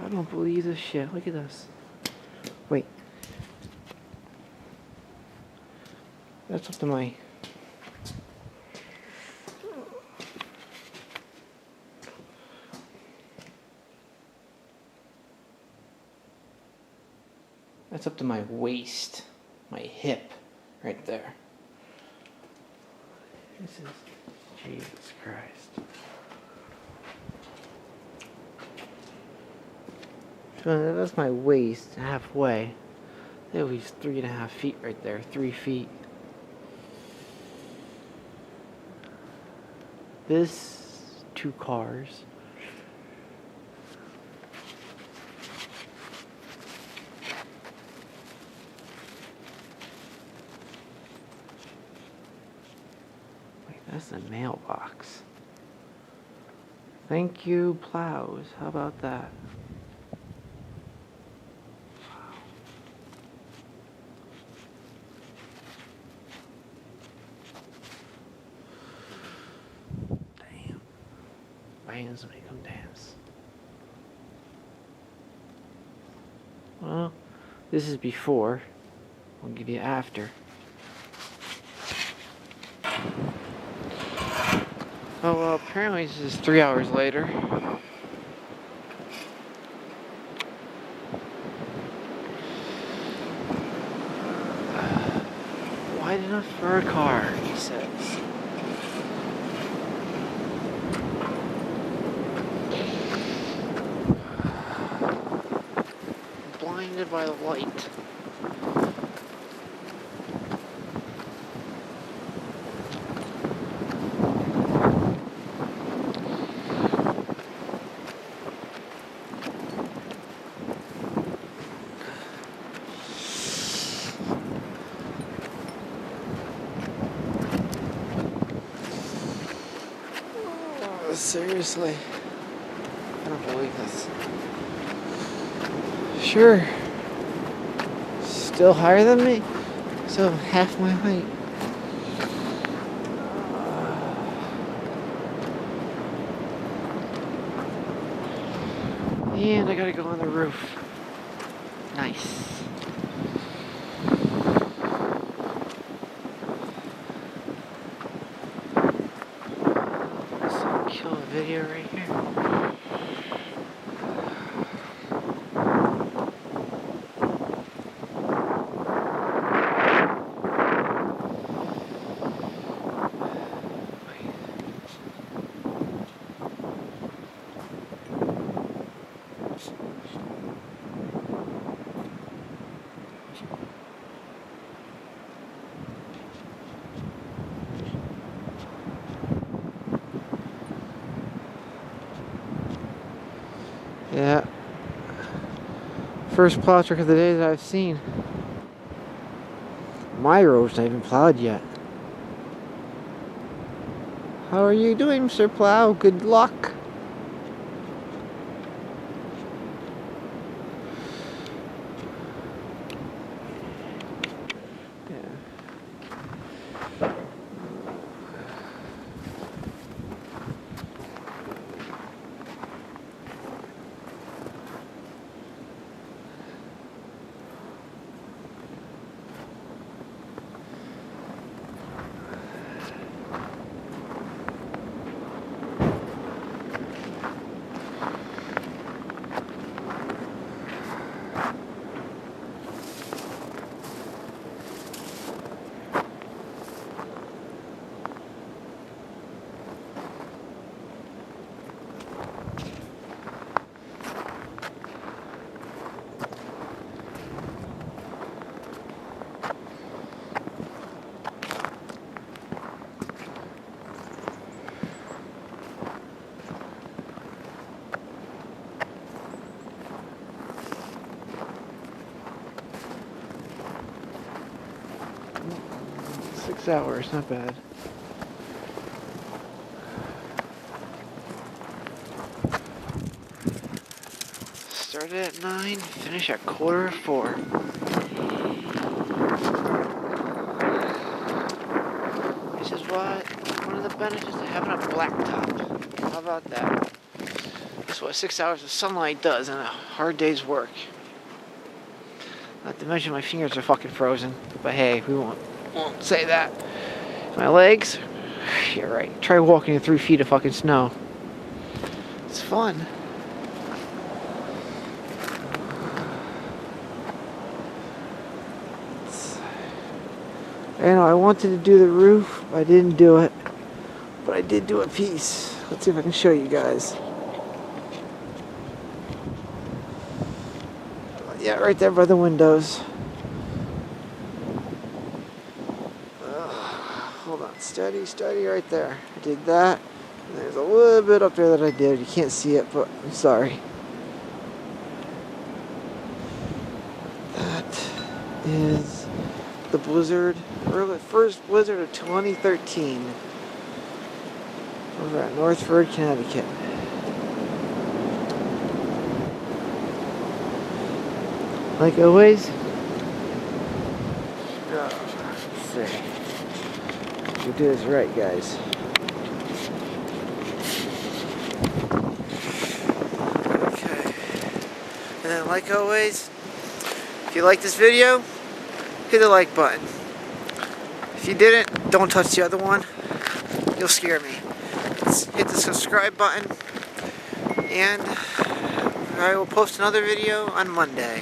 I don't believe this shit. Look at this. Wait. That's up to my... That's up to my waist. My hip. Right there. This is... Jesus Christ. So that's my waist, halfway. There was 3.5 feet right there. 3 feet. This, 2 cars. Wait, that's a mailbox. Thank you, plows. How about that? Damn. Somebody come dance. Well, this is before. I'll give you after. Oh well, apparently this is 3 hours later. Wide enough for a car, he says. Blinded by the light. Seriously, I don't believe this. Sure. Still higher than me? So half my height. And I gotta go on the roof. Nice. So kill a video right here. Yeah. First plow truck of the day that I've seen. My road's not even plowed yet. How are you doing, Mr. Plow? Good luck. Yeah. 6 hours, not bad. Started at 9, finish at 3:45. This is what one of the benefits of having a blacktop. How about that? That's what 6 hours of sunlight does in a hard day's work. Not to mention my fingers are fucking frozen. But hey, we won't say that. My legs? You're right. Try walking in 3 feet of fucking snow. It's fun. I wanted to do the roof. I didn't do it. But I did do a piece. Let's see if I can show you guys. Yeah, right there by the windows. Hold on, steady right there. I did that. And there's a little bit up there that I did. You can't see it, but I'm sorry. That is the blizzard, first blizzard of 2013. Over at Northford, Connecticut. Like always, let's see. We do this right, guys. Okay. And then, like always, if you like this video, hit the like button. If you didn't, don't touch the other one. You'll scare me. Hit the subscribe button, and I will post another video on Monday.